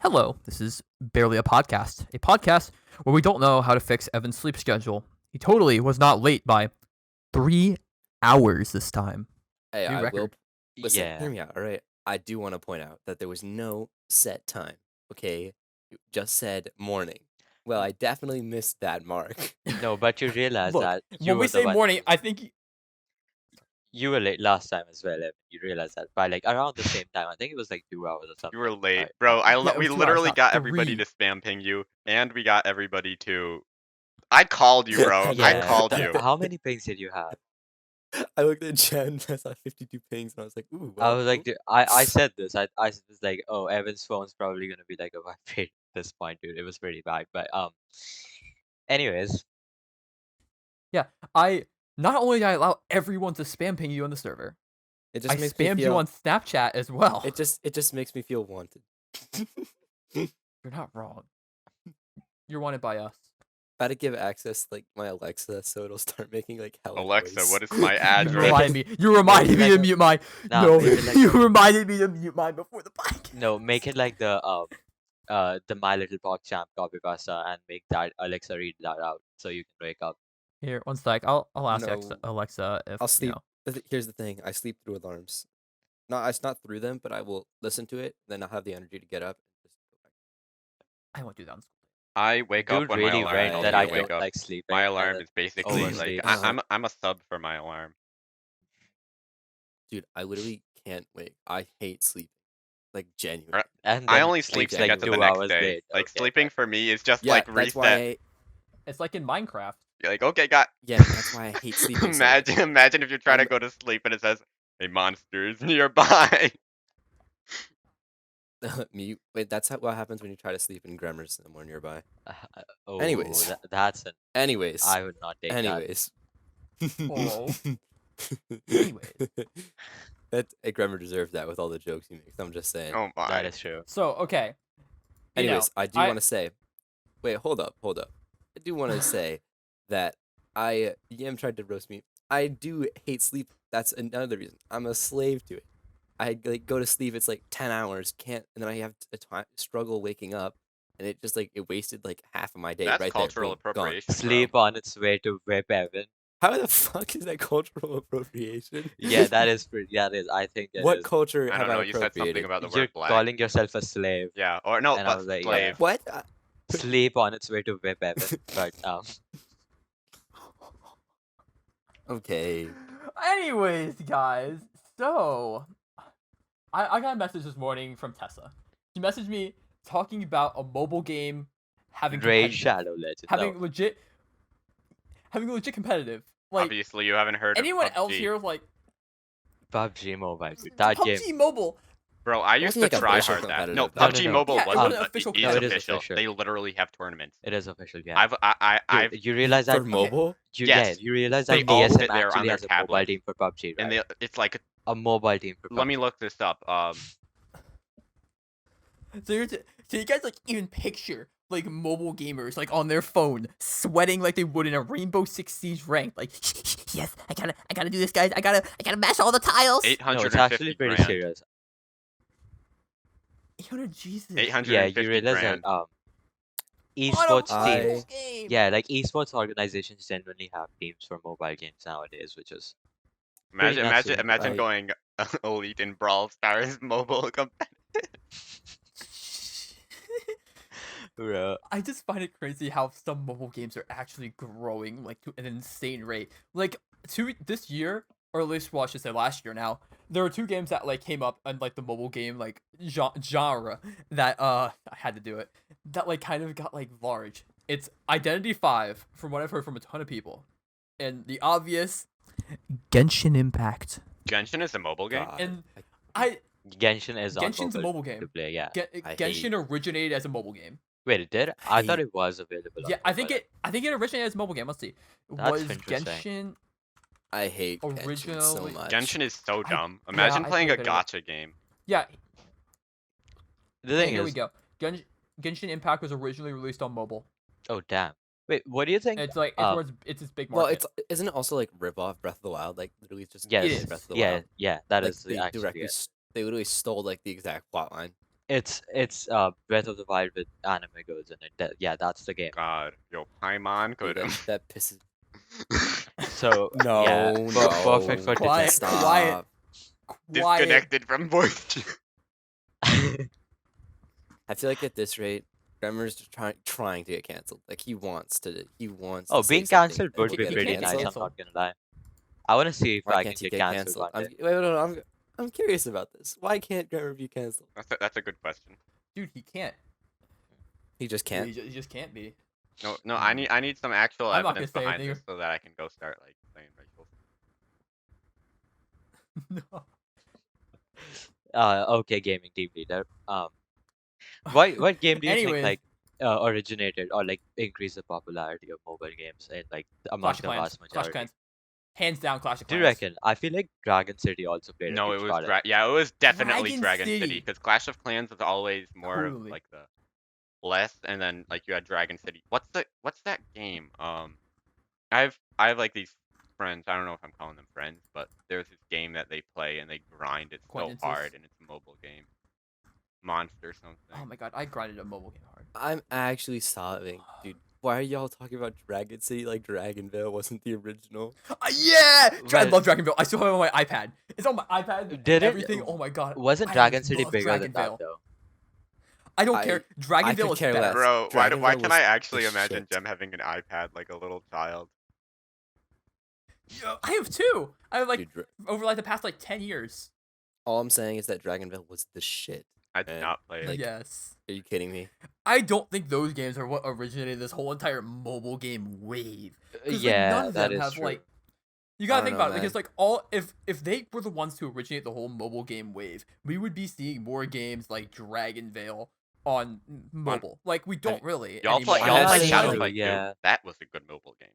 Hello, this is Barely a podcast where we don't know how to fix Evan's sleep schedule. He totally was not late by 3 hours this time. Hey, New I will record. listen. Yeah. Hear me out, all right? I do want to point out that there was no set time. Okay, you just said morning. Well, I definitely missed that mark. No, but you realize Look, that you when we were the say one. morning, I think You were late last time as well. Evan. You realize that by like around the same time. I think it was like 2 hours or something. You were late, Right. bro. Yeah, it We was 2 hours, literally not got everybody 3. to spam ping you, and we got everybody to. I called you, bro. I Yeah. called you. How many pings did you have? I looked at Jen, I saw 52 pings, and I was like, ooh. I Well, was like, I said this. I was like, oh, Evan's phone's probably gonna be like a vibrate at this point, dude. It was pretty bad, but anyways, Yeah, I not only did I allow everyone to spam ping you on the server, it I just makes me spammed you feel. on Snapchat as well. It just makes me feel wanted. You're not wrong. You're wanted by us. About to give access like my Alexa, so it'll start making like hella Alexa, noise. what is my You address? reminded me. You reminded me like to a- mute mine. Nah, No, make it like you reminded me to mute mine before the podcast. no, make it like the My Little Pog Champ copy pasta and make that Alexa read that out so you can wake up. Here, one sec. I'll ask No. Alexa if I'll sleep. You know. Here's the thing: I sleep through alarms. It's not through them, but I will listen to it. Then I'll have the energy to get up and just go back. I won't do that on school. I wake up Dude when really my alarm read tells that me I to wake don't up. like sleeping. My and alarm then is basically like oversleep. I'm a sub for my alarm. Dude, I literally can't wait. I hate sleeping. Like genuinely. And I then only sleep it's to like get to the 2 next hours day. late. Like Okay, sleeping but- for me is just Yeah, like that's reset. why. It's like in Minecraft. You're like, okay, got. Yeah, that's why I hate sleeping. so much. Imagine if you're trying to I'm- go to sleep and it says, "A monster is nearby." Me. Wait, that's what happens when you try to sleep in grammars somewhere nearby. Oh, Anyways. that's an. Anyways. I would not take that. Anyways. Oh. Anyways. That a grammar deserves that with all the jokes he makes. I'm just saying. Oh my. That is true. So okay. You know, Anyways, I do want to say. Wait, hold up. I do want to say that Yam tried to roast me. I do hate sleep. That's another reason. I'm a slave to it. I like go to sleep. It's like 10 hours. Can't, and then I have to struggle waking up, and it just like it wasted like half of my day That's right cultural there. Boom, gone. appropriation. Sleep on its way to whip Evan. How the fuck is that cultural appropriation? Yeah, that is pretty. That is. I think that What is. culture I have don't know. I You said something appropriated? about the You're word black. calling yourself a slave. Yeah, or no, And I but was like, slave. What? Sleep on its way to whip Evan. But Okay. Anyways, guys, so I got a message this morning from Tessa. She messaged me talking about a mobile game having Raid competitive- Shadow Legends. having legit competitive. Like Obviously, you haven't heard anyone of PUBG. else here like PUBG Mobile. Dude. That PUBG game. Mobile. Bro, I used to wasn't like try official hard that. No, competitive. No, PUBG no. Mobile Yeah, it wasn't. wasn't official It is competitive. official. It is official. They literally have tournaments. It is official. Yeah. I've You realize that For mobile? Yes. you realize They that all DSM sit there on actually their has a mobile tablet. team for PUBG, right? and it's like A mobile team for PUBG. let me look this up. So you guys like even picture like mobile gamers like on their phone sweating like they would in a Rainbow Six Siege rank. Like yes, I gotta do this, guys. I gotta mash all the tiles. 850 No, it's actually pretty grand. serious. 800 Jesus. 850 Yeah, you realize grand. that On a esports teams. mobile game. Yeah, like esports organizations genuinely have teams for mobile games nowadays, which is pretty nuts, Imagine right? going elite in Brawl Stars mobile competitive. bro. I just find it crazy how some mobile games are actually growing like to an insane rate. Like this year, or at least well, I should say last year now, there were 2 games that like came up in like the mobile game like genre that I had to do it. That like kind of got like large. It's Identity 5 from what I've heard from a ton of people. And the obvious Genshin Impact. Genshin is a mobile game. God. And I Genshin is on Genshin's a mobile to game. play. Yeah. I Genshin originated as a mobile game. Wait, it did? I thought hate- it was available. Yeah, on I think mobile. it originated as a mobile game. Let's see. That's Was interesting. Genshin I hate Genshin so Originally- much. Genshin is so I- dumb. yeah, Imagine I playing a played a bit of gotcha game. Yeah, The thing here we is, go. Genshin Impact was originally released on mobile. oh damn. Wait, what do you think? It's like it's this big Well, market. isn't it also like rip off Breath of the Wild? Like literally just Yes, It is. Breath of the yeah, Wild. yeah, that Like, is they actually directly it. they literally stole like the exact plot line. It's Breath of the Wild with anime girls in it. Yeah, that's the game. God, yo, Paimon Dude, could. that pisses. So yeah, No, perfect for no. Quiet, degenerates. quiet. Stop. Quiet. Disconnected from voice chat. I feel like at this rate, Grammar's just trying to get canceled. Like he wants to Oh, say being something cancelled and would we'll be get him pretty can't get nice. I'm canceled. not gonna lie. I want to see if Why I can can't he get get cancelled canceled? one day. Wait, no, I'm curious about this. Why can't Grammar be canceled? That's a good question. Dude, he can't. He just He, can't. he just can't be. No, I need some actual I'm not gonna evidence say behind anything. this so that I can go start like playing racial. No. Okay, gaming team leader. What game do you think Anyways, like originated or like increased the popularity of mobile games in like among Clash of the Clans. vast Clash of majority? Clans. Hands down, Clash of Do you Clans. reckon? I feel like Dragon City also played a No, it huge was part in it. yeah, it was definitely Dragon Dragon City. City because Clash of Clans was always more of Totally. like the less, and then like you had Dragon City. What's that game? I have like these friends. I don't know if I'm calling them friends, but there's this game that they play and they grind it so Acquaintances. hard, and it's a mobile game. Monster something. Oh my god, I grinded a mobile game hard. I'm actually sobbing, dude. Why are y'all talking about Dragon City like Dragonville wasn't the original? Yeah! I Well- love Dragon Ball. I still have it on my iPad. It's on my iPad. and Did it? everything. Oh my god. Wasn't I Dragon City love bigger than that Dragonville. though? I don't I- care. I Dragonville could is care better. less. Bro, why Dragonville can was I the actually imagine shit. Jem having an iPad like a little child? Yo, I have two. I have like Dude, over like the past like 10 years. all I'm saying is that Dragonville was the shit. I did Man, not play it. like- Yes. Are you kidding me? I don't think those games are what originated this whole entire mobile game wave. 'Cause, Yeah, like, none of that them is have true. like. You gotta I think don't about know, it because like all if they were the ones to originate the whole mobile game wave, we would be seeing more games like Dragonvale on mobile. Like we don't really. Y'all anymore. play I Shadow haven't- Fight yeah. too. That was a good mobile game.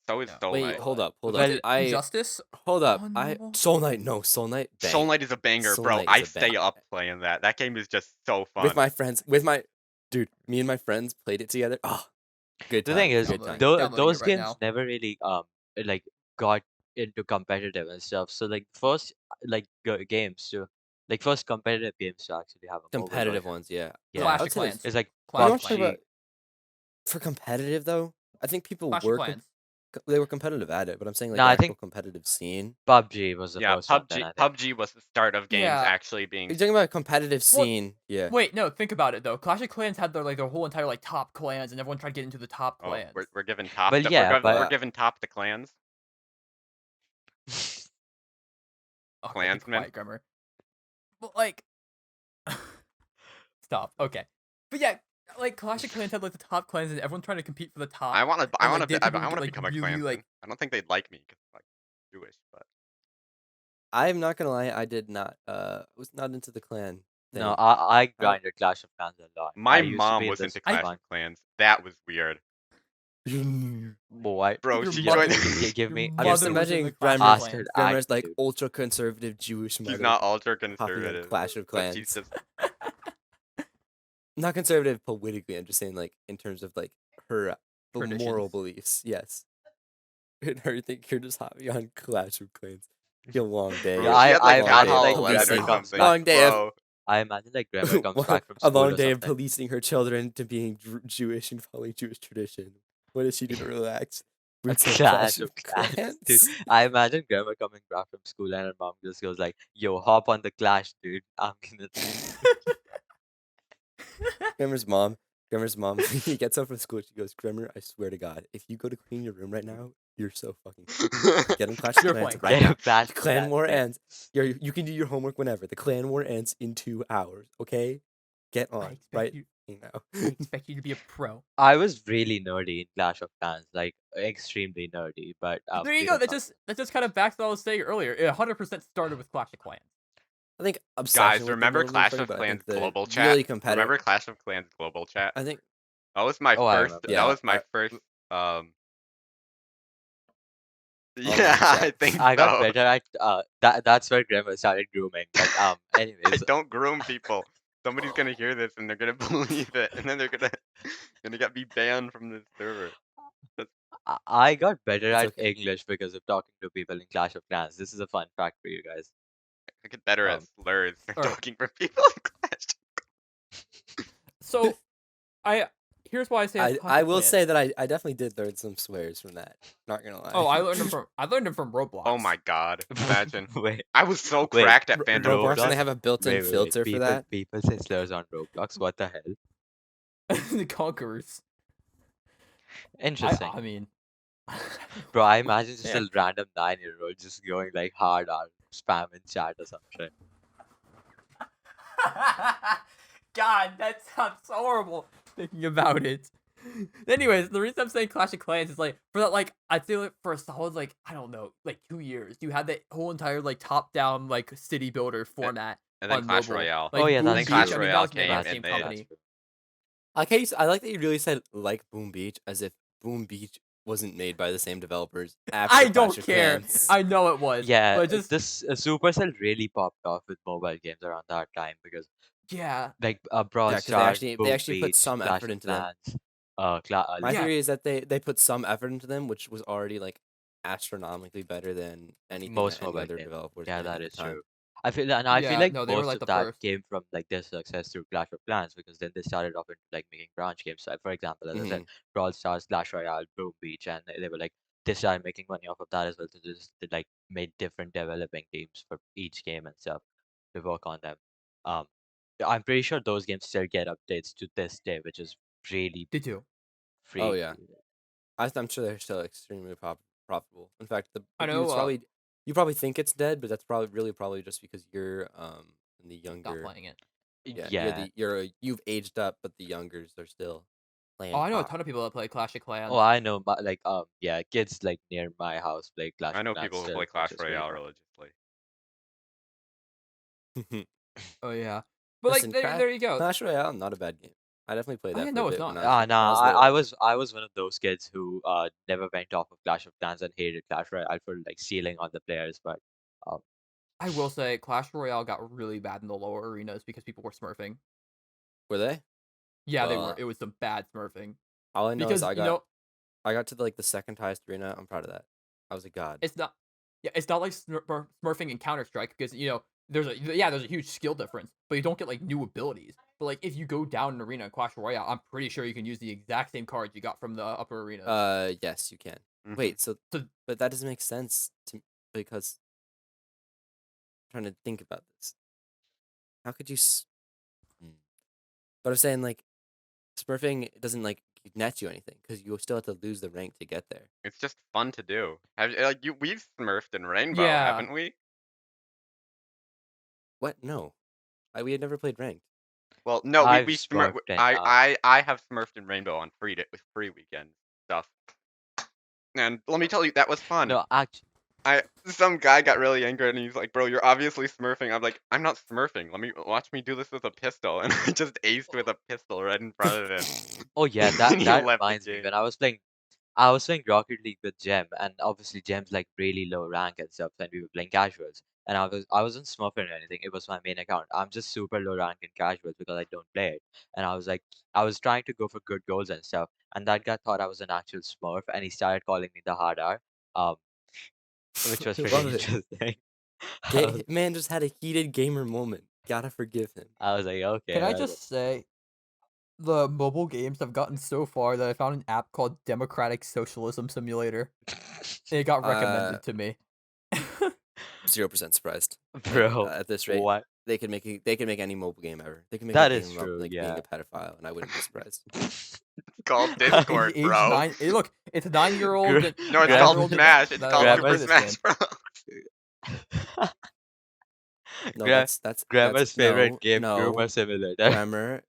So is No. Soul Wait, Knight. hold up. Well, Injustice. Hold up. on I mobile? Soul Knight. No, Soul Knight. Bang. Soul Knight is a banger, Soul bro. Knight I is a stay bang. up playing that. That game is just so fun. With my friends. Dude, me and my friends played it together. Oh, good The time. thing is, good Downloading- time. downloading those it right games now. never really like got into competitive and stuff. So like first like games to like first competitive games to actually have a mobile Competitive version ones, yeah. Yeah. Clash I of would say Clans. is like Clash You of know what I'm talking Clans. about? For competitive though, I think people Clash of were Clans. they were competitive at it, but I'm saying like No, the I actual think- competitive scene. PUBG was the yeah, first one. Then I think. PUBG was the start of games Yeah. actually being. You're talking about competitive Well, scene, yeah. Wait, no, think about it though. Clash of Clans had their whole entire like top clans, and everyone tried to get into the top Oh, clans. we're giving top. Well, to, yeah, we're, but- we're giving top to clans. Okay, be Klansmen. quiet, grammar. But like, stop. Okay, but yeah, like Clash of Clans had like the top clans, and everyone trying to compete for the top. I want to. and, like, they people I want to like, become a really, clansman. like- I don't think they'd like me because I'm like Jewish, but I'm not gonna lie, I did not was not into the clan thing. No, I grinded Clash of Clans a lot. my I used to mom be in was this into Clash fun- of Clans. That was weird, Boy, bro. Your She mother- joined. give me. your I'm give just mother me- was in imagining the Clash of Grammar- Clans. Bastard Grammar's like attitude. ultra conservative Jewish mother. She's not ultra hopping on conservative. Clash of but she's Clans. just Not conservative politically, I'm just saying like in terms of like her moral Traditions. beliefs. Yes. And her think you're just hopping on Clash of Clans. Be a long day. bro, Yeah, she had like I God imagine, Hall like, 11 Grammar or comes something. back. Long day of- Bro, I imagine like Grammar comes back from a school long or day of something. policing her children to being Jewish and following Jewish tradition. What does she do to relax? A Boots on Clash of Clans, dude. Clans. I imagine Grammar coming back from school and her mom just goes like, "Yo, hop on the Clash, dude. I'm gonna." Grammar's mom. He gets up from school. She goes, Grammer, I swear to God, if you go to clean your room right now, you're so fucking. Get in Clash of You're Clans playing right Get now. a Clash. The clan Clans, war man. ends. You can do your homework whenever. The clan war ends in 2 hours. Okay, get I on expect right you. now. I expect you to be a pro. I was really nerdy in Clash of Clans, like extremely nerdy. But There you we go. don't That talk just kind of backs what I was saying earlier. It 100% started with Clash of Clans. I think obsession guys, with the remember mobile Clash thing, of but I Clans think the global chat? really competitive. Remember Clash of Clans global chat? I think That was my Oh, I first. remember. Yeah, That was my I- first. my Yeah, chat. I think I got so. better at that's where Grammar started grooming. But I anyways, don't groom people. Somebody's gonna hear this and they're gonna believe it, and then they're gonna get be banned from this server. I got better It's at okay. English because of talking to people in Clash of Clans. This is a fun fact for you guys. I get better at Um, slurs for alright. talking for people in Clash. So here's why I say it's I Clash of will Clans. say that I definitely did learn some swears from that. Not gonna lie. Oh, I learned them from Roblox. Oh my god! Imagine. Wait, I was so wait. cracked at Phantom Roblox and Roblox? they Thieves. have a built-in Wait. filter for People, that. people say slurs on Roblox. What the hell? The Conquerors. Interesting. I mean, Bro, I imagine just Yeah. a random 9-year-old just going like hard on spam in chat or something. God, that sounds so horrible thinking about it. Anyways, the reason I'm saying Clash of Clans is like for that, like I'd say like for a solid like I don't know like 2 years, you had that whole entire like top-down like city builder format And then on Clash mobile. Royale. Like Oh, yeah, Boom that's then Beach, Clash I mean, Royale that was made by came the same and they- company. I like that you really said like Boom Beach as if Boom Beach wasn't made by the same developers. After I Clash don't of care. Clans. I know it was. Yeah, but just this Supercell really popped off with mobile games around that time because yeah. like Brawl Yeah, 'cause Stars, they Boom actually put Beach, some Clash effort of into them. Clans. My Yeah. theory is that they put some effort into them, which was already like astronomically better than anything Most that any mobile other games. developers Yeah, did at that the is time. true. I feel like No, they were most like of the that first. came from like their success through Clash of Clans because then they started off into like making branch games. So, for example, as I said, Brawl Stars, Clash Royale, Boom Beach, and they were like they started making money off of that as well. So they like made different developing teams for each game and stuff to work on them. Um, I'm pretty sure those games still get updates to this day, which is really They do. Oh, free. yeah. I'm sure they're still extremely profitable. In fact, I know. you probably think it's dead, but that's probably just because you're in the Stop younger. playing it. Yeah, you've aged up, but the youngers are still playing. Oh, I know a COD. ton of people that play Clash of Clans. Oh, I know, but like yeah, kids like near my house play Clash I of know Clans people who still, play which Clash is really Royale fun. religiously. Oh yeah. But Listen, like there you go. Clash Royale, not a bad game. I definitely played Oh, that yeah, for no, a it's bit not. when I was, Nah, little. I was one of those kids who never went off of Clash of Clans and hated Clash Royale for like stealing on the players, but um I will say Clash Royale got really bad in the lower arenas because people were smurfing. Were they? Yeah, they were. Well, It was some bad smurfing. all I know is Because you know, I got to like the second highest arena. I'm proud of that. I was a god. it's not. Yeah, it's not like smurfing in Counter Strike because you know there's a huge skill difference, but you don't get like new abilities. But like if you go down an arena in Clash Royale, I'm pretty sure you can use the exact same cards you got from the upper arenas. Yes, you can. Mhm. Wait, so So but that doesn't make sense to because I'm trying to think about this. How could you? But I'm saying like smurfing doesn't like net you anything because you still have to lose the rank to get there. It's just fun to do. We've smurfed in Rainbow, Yeah. haven't we? What? No, we had never played ranked. Well, no, I've we smurfed. smurfed in, I have smurfed in Rainbow on free weekend stuff. And let me tell you, that was fun. no, actually Some guy got really angry and he's like, "Bro, you're obviously smurfing." I'm like, "I'm not smurfing. Watch me do this with a pistol." And I just aced with a pistol right in front of him. oh yeah, And that he that left the reminds me game. when I was playing Rocket League with Gem, and obviously Gem's like really low rank and stuff, and we were playing casuals. And I wasn't smurfing or anything. It was my main account. I'm just super low rank in casuals because I don't play it. And I was trying to go for good goals and stuff. And that guy thought I was an actual smurf, and he started calling me the hard R, which was I pretty love it. interesting. I was, Man just had a heated gamer moment. Gotta forgive him. I was like, okay. can I well, just say, the mobile games have gotten so far that I found an app called Democratic Socialism Simulator. And it got recommended to me. 0% surprised. bro, At this rate, what? they can make any mobile game ever. They can make That a is game about true, like yeah. being a pedophile, and I wouldn't be surprised. It's called Discord, Age bro. 9. Hey, look, it's 9-year-old. Gra- No, it's Grab- called Smash. It's called grab Super my- Smash Bros. No, Gra- that's Grammar's favorite game, no, Groomer Simulator.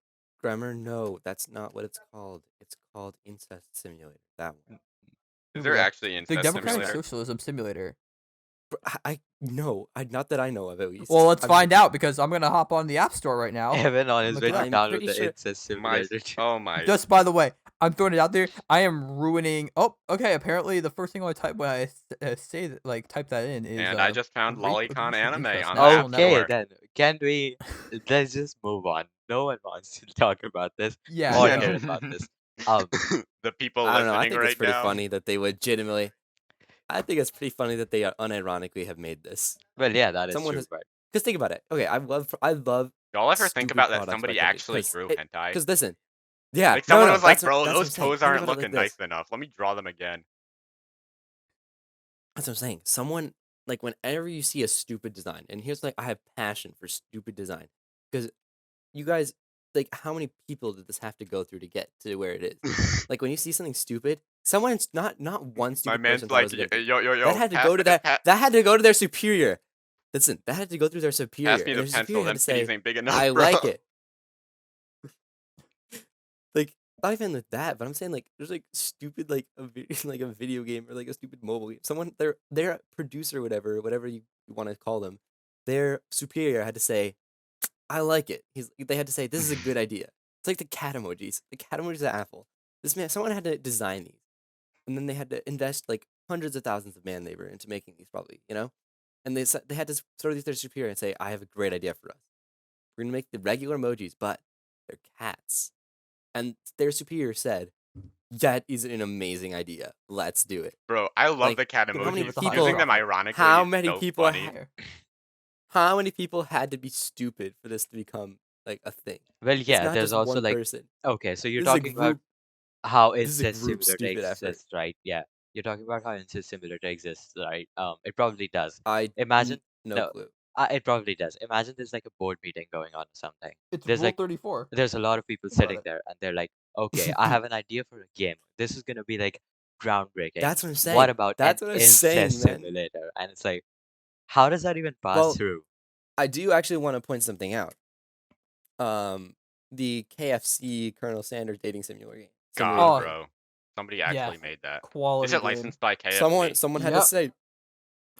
grammar. No, that's not what it's called. It's called Incest Simulator. That one. Is there actually The Incest Democratic Simulator? Socialism Simulator. Not that I know of at least. Well, let's I'm- find out because I'm gonna hop on the App Store right now. Evan on his Look way it to up. I'm download pretty the sure- Incest My, Simulator. oh my. Just by the way, I'm throwing it out there. I am ruining. Oh, okay. Apparently, the first thing I type when I say that, like type that in is. And I just found rape, Lolicon abuse, and Anime incest on in the social App Okay, Store. then can we? Let's just move on. No one wants to talk about this Yeah. or no. hear about this. The people I don't know. I listening think right it's pretty now. funny that they legitimately. I think it's pretty funny that they unironically have made this. Well, yeah, that is Someone true. has- But Because think about it. Okay, I love Y'all ever think stupid about that products somebody by companies. actually drew hentai? Because listen, yeah, Like someone no, was like, that's bro, what I'm those saying. toes Think aren't about it like looking this. nice enough. Let me draw them again. That's what I'm saying. Someone like whenever you see a stupid design, and here's like I have passion for stupid design because you guys like how many people did this have to go through to get to where it is? Like when you see something stupid, someone's not one My stupid man's person thought it was like, a good idea. yo, That had to pass go me to the that had to go to their superior. Listen, that had to go through their superior. pass me And the their pencil. superior had Them to titties say, ain't big enough, I bro. like it. Like not even with that, but I'm saying like there's like stupid like like a video game or like a stupid mobile game. Someone their producer, whatever you want to call them, their superior had to say, I like it. They had to say this is a good idea. It's like the cat emojis. The cat emojis at Apple. Someone had to design these, and then they had to invest like hundreds of thousands of man labor into making these, probably, And they had to throw these to their superior and say, I have a great idea for us. We're gonna make the regular emojis, but they're cats. And their superior said, that is an amazing idea. Let's do it. Bro, I love Like, the cat how many emojis. people- Using them ironically how is many so people funny. How many people had to be stupid for this to become like a thing? Well, It's yeah, not there's just also one like, person. okay, so you're This is a talking about group. how This is a incest group simulator stupid effort. exists, right? Yeah, you're talking about how incest simulator exists, right? It probably does. I Imagine, no no, clue. it probably does. Imagine there's like a board meeting going on or something. It's There's Rule like 34. there's a lot of people Think about sitting it. there, and they're like, okay, I have an idea for a game. This is gonna be like groundbreaking. That's what I'm saying. What about That's an what I'm saying, incest man. simulator? And it's like, how does that even pass Well, through? I do actually want to point something out. The KFC Colonel Sanders dating simulator game. God, Oh, bro. Somebody yeah, actually made that. quality Is it game. licensed by KFC? Someone had to Yep. say.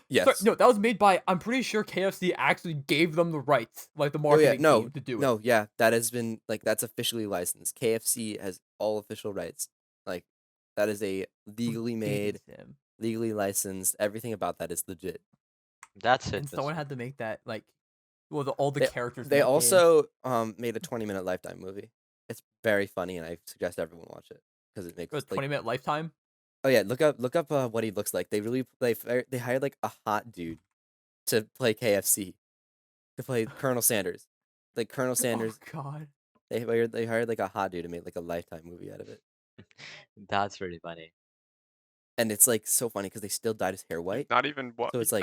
Yes. Sorry, no, that was made by. I'm pretty sure KFC actually gave them the rights, like the Oh yeah, marketing no, team, to do it. no, yeah, that has been like that's officially licensed. KFC has all official rights. Like that is a legally made, Dating sim. legally licensed. Everything about that is legit. That's And interesting. someone had to make that like, well, all the They- characters. They in that game. also made a 20-minute Lifetime movie. It's very funny, and I suggest everyone watch it because it makes It was like 20-minute lifetime. oh yeah, look up what he looks like. They hired like a hot dude to play KFC, to play Colonel Sanders, like Colonel Sanders. Oh God. They hired like a hot dude to make like a Lifetime movie out of it, That's really funny. and it's like so funny because they still dyed his hair white. Not even what? So it's He's like-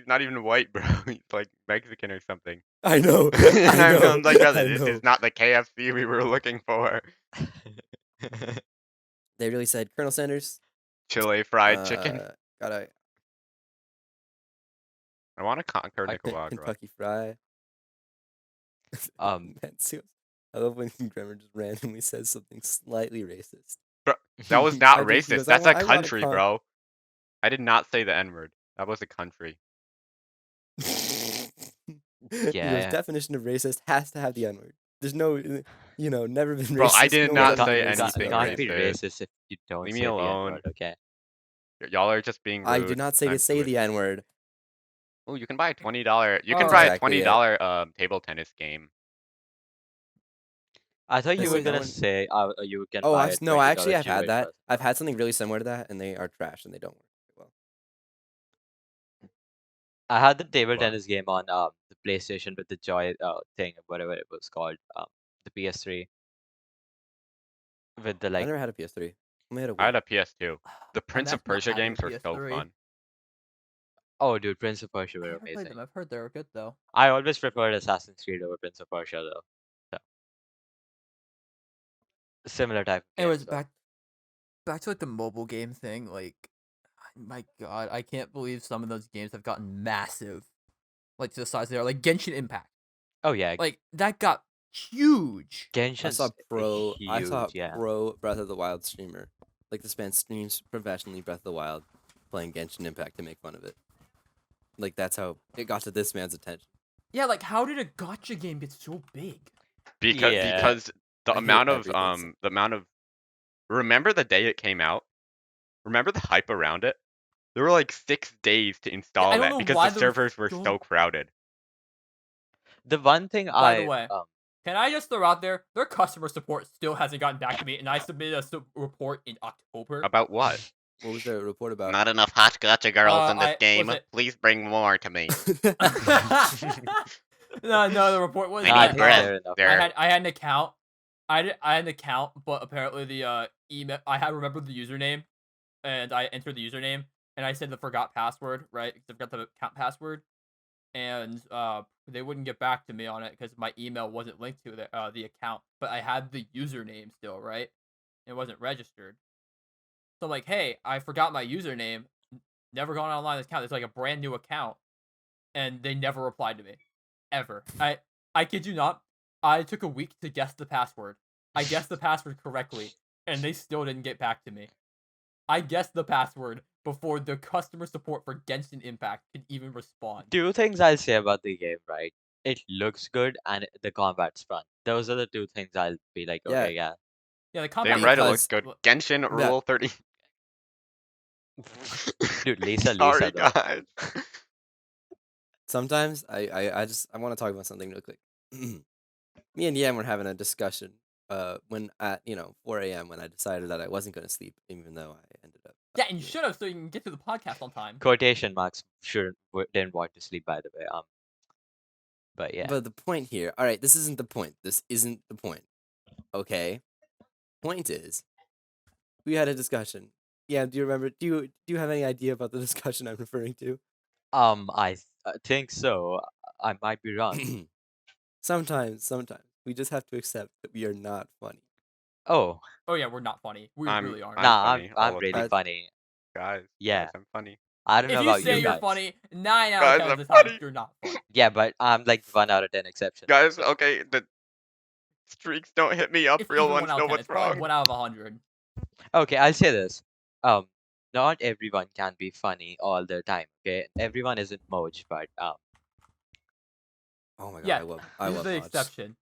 not even white, bro. He's like Mexican or something. I know, And I know, I'm like, brother, I this know. is not the KFC we were looking for. They really said Colonel Sanders. Chile fried chicken. Gotta I want to conquer I- Nicaragua. Kentucky Fry. Um, Man, I love when Grammar just randomly says something slightly racist. That was not I think he racist. goes, "I That's want- a I want a country, con-" bro. I did not say the N word. That was a country. He Yeah. goes, definition of racist has to have the N word. There's no, never been racist. Bro, I did no not one's say been racist anything about Not it. be racist. racist if you don't Leave say me the alone. N-word, okay? Y'all are just being rude. I did not say to I'm say good. the N word. Oh, you can buy a $20. You can Alright. buy a Exactly it. $20 table tennis game. I thought you were Listen, no gonna one- say you can Oh, buy a no, I actually $20 have had Jewish that. person. I've had something really similar to that, and they are trash and they don't work very well. I had the table What? tennis game on the PlayStation with the Joy thing, whatever it was called, the PS3 with the I like. never had a PS3. Only had a Wii. I had a PS2. The Prince of imagine not Persia having a games were so PS3. fun. Oh, dude, Prince of Persia I were never played amazing. them. I've heard they're good though. I always preferred Assassin's Creed over Prince of Persia though. So similar type of game. Anyways, So. back to like the mobile game thing. Like, my God, I can't believe some of those games have gotten massive, like to the size they are. Like Genshin Impact, Oh yeah, like that got huge. Genshin's I saw huge, yeah. pro Breath of the Wild streamer. Like this man streams professionally Breath of the Wild, playing Genshin Impact to make fun of it. Like that's how it got to this man's attention. Yeah, like how did a gotcha game get so big? Yeah. Because the I hate amount of everything. remember the day it came out? Remember the hype around it? There were like 6 days to install I don't that know because why the there was servers were so- so crowded. The one thing By the way, can I just throw out there, their customer support still hasn't gotten back to me, and I submitted a report in October. About what? What was the report about? Not enough hot gotcha girls in this was game. it- Please bring more to me. No, the report was I Nah, I that need think bread. fair enough. There. I had an account. I had an account, but apparently the email I had remembered the username, and I entered the username, and I said the forgot password, right? Because I forgot the account password, and they wouldn't get back to me on it because my email wasn't linked to the account, but I had the username still, right? It wasn't registered. So I'm like, hey, I forgot my username. Never gone online this account. It's like a brand new account, and they never replied to me, ever. I kid you not. I took a week to guess the password. I guessed the password correctly, and they still didn't get back to me. I guessed the password before the customer support for Genshin Impact could even respond. Two things I'll say about the game, right? It looks good and the combat's fun. Those are the two things I'll be like, Yeah. okay, yeah. Yeah, the combat Damn right, it Because- looks good. Genshin Rule 30. Dude, Lisa, Sorry, though. guys. Sometimes I want to talk about something real quick. Me and Yam were having a discussion when at 4 a.m. when I decided that I wasn't going to sleep, even though I ended up. Yeah, and you should have so you can get to the podcast on time. Quotation marks didn't want to sleep, by the way. But yeah. But the point here, all right, this isn't the point. This isn't the point. Okay. Point is, we had a discussion. Yeah, do you remember? Do you have any idea about the discussion I'm referring to? I think so. I might be wrong. Sometimes we just have to accept that we are not funny. Oh, Oh yeah, we're not funny. We really aren't. I'm nah, funny all I'm the really time. funny. Guys. Yeah. Guys, I'm funny. I don't know If you about say you you're guys. funny, 9 out Guys, of 10 of I'm the time funny. you're not funny. Yeah, but I'm like 1 out of 10 exception. Guys, okay, the streaks don't hit me up. It's Real even ones 1 out know of 10. what's It's probably wrong. 1 out of 100. Okay, I'll say this. Not everyone can be funny all the time. Okay, everyone isn't Moj, but Oh my god, Yeah, I he's love the Maj. exception.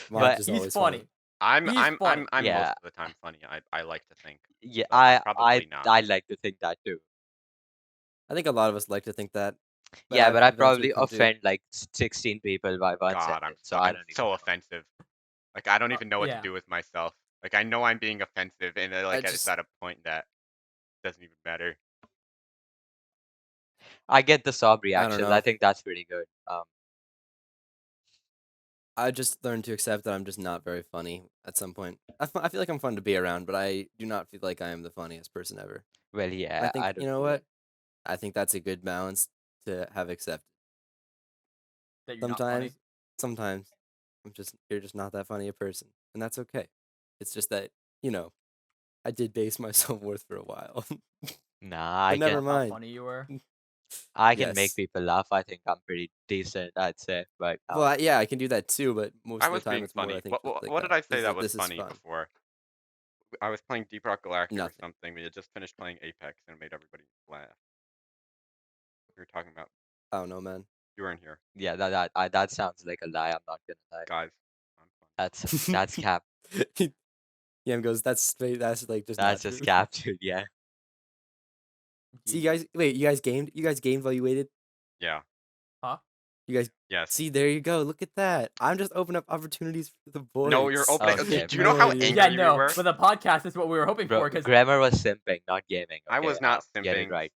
Maj But is He's always funny. I'm He's I'm funny. I'm Yeah. most of the time funny. I like to think. yeah, But I'm probably not. I like to think that too. I think a lot of us like to think that. Yeah, but I I've eventually probably come to- offend like 16 people by one God, sentence, I'm so I fucking don't even so know. offensive. Like I don't even know what yeah. to do with myself. Like I know I'm being offensive, and like it's just- at a point that doesn't even matter. I get the sob don't reactions. know. I think that's pretty good. I just learned to accept that I'm just not very funny at some point. I feel like I'm fun to be around, but I do not feel like I am the funniest person ever. Well, And yeah, I think don't you know do what? that. I think that's a good balance to have accepted. That you're not funny. Sometimes you're just not that funny a person, and that's okay. It's just that I did base my self worth for a while. Nah, But I never can How mind. funny you were. I can make Yes. people laugh. I think I'm pretty decent, I'd say. But Well, yeah, I can do that too, but most I of was the time being it's more. funny. I think. just like, What did I say that was this is funny fun. before? I was playing Deep Rock Galactic Nothing. or something. We had just finished playing Apex and it made everybody laugh. We were talking about. I don't know, man. You weren't here, yeah, that sounds like a lie. I'm not gonna lie. guys. I'm funny. That's cap. Yam goes. That's straight. That's like just. That's not just true. cap, dude. Yeah. See, you guys. Wait, you guys gamed. You guys gamed while you waited. Yeah. Huh? You guys. Yes. See, there you go. Look at that. I'm just opening up opportunities for the boys. No, you're opening. Okay, Do you know how No idea. angry Yeah, we no. were? But the podcast is what we were hoping for. Bro, Because grammar was simping, not gaming. I Okay? was not Get simping. it right.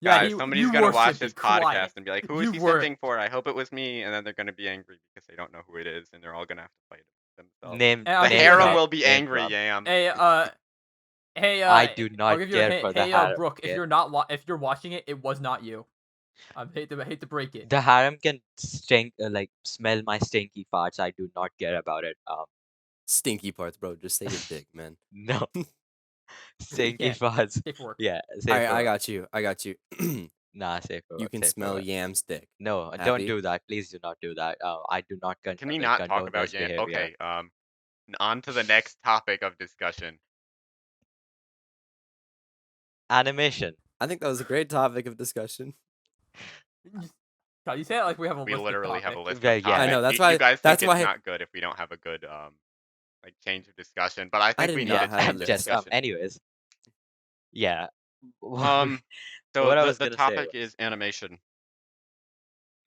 yeah, Guys, somebody's you gonna were watch simping. this podcast Quiet. and be like, "Who is You he were- simping for?" I hope it was me, and then they're gonna be angry because they don't know who it is, and they're all gonna have to fight themselves. Name. I'll The give you a harem hint. will be Name angry, drop. Yam. Hey, I do I'll not give you a care hint. for the Hey, harem. Brooke, Okay? if you're watching it, it was not you. I hate to break it. The harem can stink, like smell my stinky farts. I do not care about it. Stinky parts, bro. Just say your dick, man. No. Stinky Yeah. farts. Safe work. Yeah. All Safe right, I work. got you. I got you. Nah, safe You work, can safe smell work. Yam's dick. No, Happy? don't do that. Please do not do that. I do not Can we like, not talk condone about this Yam? behavior. Okay. On to the next topic of discussion. Animation. I think that was a great topic of discussion. God, you say it like we have a We list literally of have a topics. list Well, of yeah. topics. I know, that's you why- guys that's think why- it's not good if we don't have a good like change of discussion, but I think didn't we know need I a had a change of list. Just discussion. anyways. Yeah. So What I was the gonna say topic is animation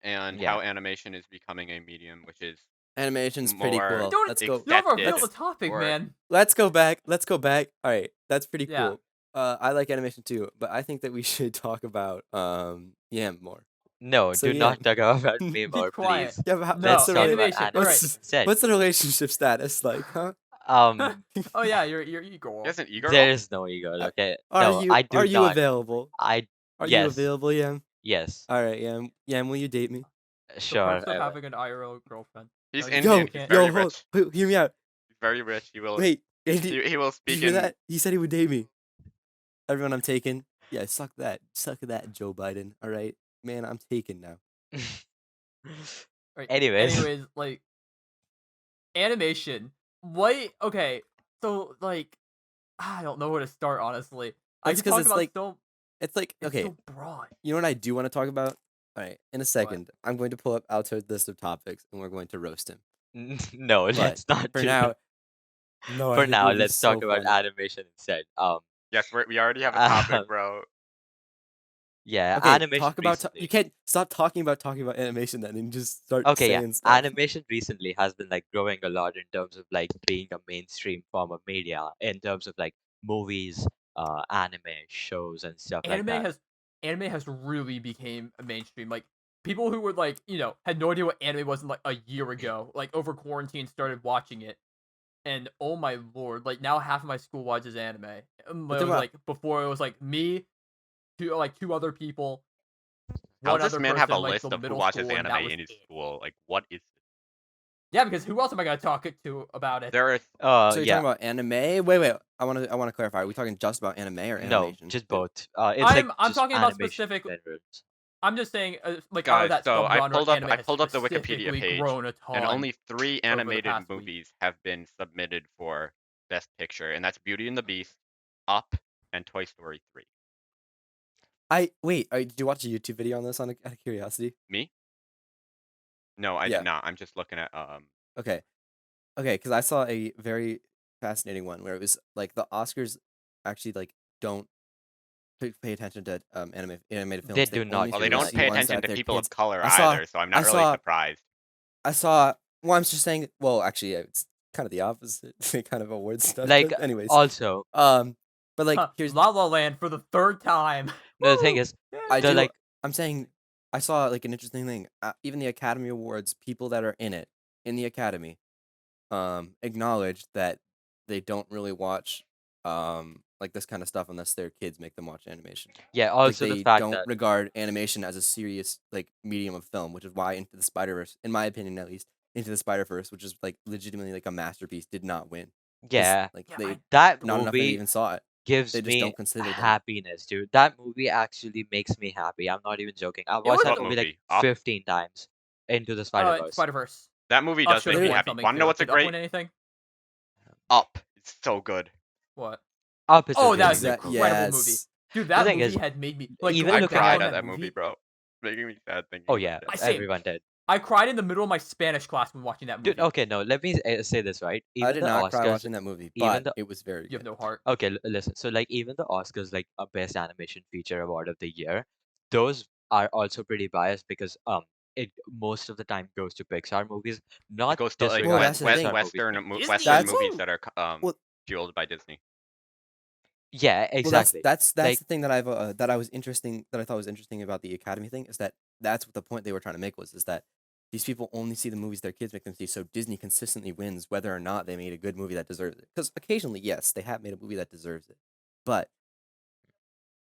and Yeah. how animation is becoming a medium, which is Animation's pretty More cool. Don't Let's go. you never reveal accepted the topic, or- man. Let's go back. All right, that's pretty Yeah. cool. I like animation too, but I think that we should talk about Yam more. No, So do yeah. not talk about Be Mimor, quiet. please. Yeah, but No, what's Let's the talk rela- about animation. All right. animation instead. what's the relationship status like, huh? Oh yeah, you're Igor. He has an e-girl? There is no ego. Uh, Okay. Are No, you I do are you not. available? I Are you yes, available, Yam? yes, All right, Yam, will you date me? The sure. perks of having an IRL girlfriend. He's No, Indian. you He's can't. very hold, rich. hear me out. He's very rich. He will. Wait, did He will you speak hear in. that? He said he would date me. Everyone, I'm taken. Yeah, suck that, Joe Biden. All right, man, I'm taken now. Right. Anyways, Anyways, like animation. What? Okay. So like, I don't know where to start. Honestly, I That's could 'cause talk it's about like- so. It's like It's okay, so broad. you know what I do want to talk about? All right, in a second, I'm going to pull up Alto's list of topics, and we're going to roast him. no, But let's not for do now, that. no, I For think it now, would be let's talk so about funny. animation instead. Yes, we already have a topic, bro. Yeah, Okay, animation talk about recently. you can't stop talking about animation then, and just start Okay, yeah. saying stuff. Animation recently has been like growing a lot in terms of like being a mainstream form of media in terms of like movies, anime shows and stuff like that. Anime has really became a mainstream. Like people who were like had no idea what anime was like a year ago, like over quarantine started watching it, and oh my lord, like now half of my school watches anime. But It was then like before it was like me, two other people, How one does this other man person have a in, like list the of who middle watches school, and anime that was in his it. school? Like, what is this? Yeah, because who else am I gonna talk to about it? There are so you're Yeah, talking about anime? Wait. I want to clarify. Are we talking just about anime or no, animation? just both. It's like I'm just talking about animation specific. in general. I'm just saying, like out of guys. that So subgenre, anime I has pulled up the Wikipedia specifically page, grown a and ton only 3 over the animated past week. movies have been submitted for Best Picture, and that's Beauty and the Beast, Up, and Toy Story 3. Did you watch a YouTube video on this out of curiosity? Me? No, I Yeah. did not. I'm just looking at Okay, because I saw a very fascinating one where it was like the Oscars actually like don't pay attention to animated They films. do not only Well, do they that. don't see pay ones attention that to their people kids. of color I saw- either, so I'm I not really saw- surprised. I saw. Well, I'm just saying. Well, actually, yeah, it's kind of the opposite. kind of award stuff. Like but anyways, also, but like Huh, here's La La Land for the third time. no, the thing Woo! is, I the do. like I'm saying I saw like an interesting thing. Even the Academy Awards, people that are in the Academy, acknowledge that they don't really watch like this kind of stuff unless their kids make them watch animation. yeah, Like also the they fact don't that regard animation as a serious like medium of film, which is why Into the Spider-Verse, in my opinion at least, Into the Spider-Verse, which is like legitimately like a masterpiece, did not win. 'Cause, yeah, like Yeah, they that not enough that movie even saw it. gives They just me don't consider them. happiness, dude. That movie actually makes me happy. I'm not even joking. I've was watched that What movie like movie? Up? 15 times. Into the Spider-Verse. Spider Verse. That movie Up does should make have me won happy. something Want to know too. what's a Did Up win great anything? Up? It's so good. What? Up is a Oh, really that's good an movie. incredible movie. Yes. Dude, The that thing movie is, had made me like even I I looking banged cried on at that that movie, bro. Making me sad thinking Oh about yeah, it. Same. everyone did. I cried in the middle of my Spanish class when watching that movie. Dude, okay, no, let me say this right. I Even did the not cry Oscars, watching that movie, even but the it was very You have good. no heart. okay, listen. So like even the Oscars, like a Best Animation Feature Award of the year, those are also pretty biased because it most of the time goes to Pixar movies, It not goes to like Well, disregarding that's the thing. Pixar movies. Disney. Western That's- movies Woo! that are Well- fueled by Disney. Yeah, Well, exactly. that's Like the thing that that I thought was interesting about the Academy thing is that that's what the point they were trying to make was is that these people only see the movies their kids make them see. So Disney consistently wins whether or not they made a good movie that deserves it. Because occasionally, yes, they have made a movie that deserves it, but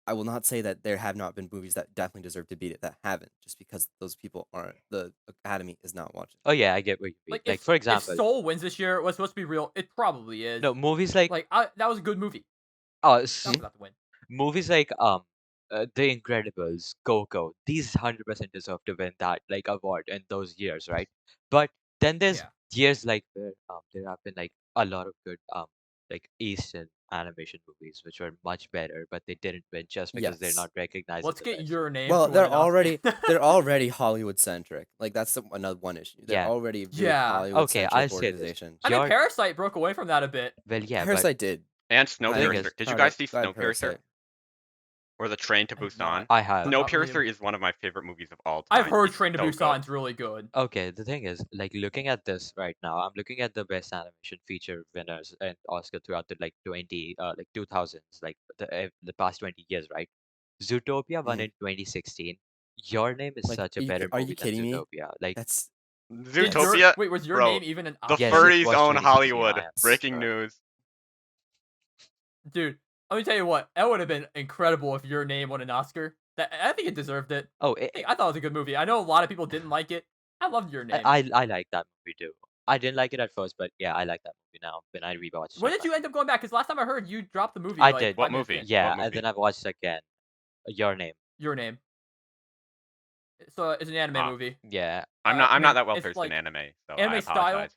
I will not say that there have not been movies that definitely deserve to beat it that haven't, just because those people aren't. The Academy is not watching. oh yeah, I get what you mean. Like, Like if, for if example, Soul wins this year, let's be real, it probably is. no movies like Like, that was a good movie. uh That was about to win. movies like The Incredibles, Coco, these 100% deserve to win that like award in those years, right? But then there's Yeah. years like where there have been like a lot of good like Asian animation movies which were much better, but they didn't win just because they're Yes. not recognized. Let's in the get list. your name. Well, to they're win an Oscar. they're already Hollywood centric. Like that's another one issue. They're Yeah. already a very Yeah. Hollywood Okay, centric I'll say this. organization. I mean, Your- Parasite broke away from that a bit. Well, yeah, but Parasite did. And thing Snowpiercer. is- Did you Proud guys of- see proud of Snowpiercer? Parasite. Or The Train to I have Busan? not. I have. Not Snowpiercer really. is one of my favorite movies of all time. I've heard It's Train to so good. Busan's really good. Okay, the thing is, like looking at this right now, I'm looking at the best animation feature winners and Oscar throughout the like 2000s, like the past 20 years, right? Zootopia won Mhm. in 2016, Your Name is Like, such a better are you movie than kidding me? Zootopia. Like, That's Did your Zootopia, wait was your bro. name even an The option? yes, it furries was own 2016 Hollywood. IMDb. Breaking news. Dude, let me tell you what. That would have been incredible if your name won an Oscar. I think it deserved it. Oh, I thought it was a good movie. I know a lot of people didn't like it. I loved your name. I like that movie too. I didn't like it at first, but yeah, I like that movie now when I rewatched When it. did you end up going back? Because last time I heard, you dropped the movie. I like, did. 5 What minutes movie? in. Yeah, What and movie? then I've watched again. Your Name. Your name. So it's an anime Ah. movie. Yeah. I'm I not mean, that well it's versed like in anime, so anime I style. apologize.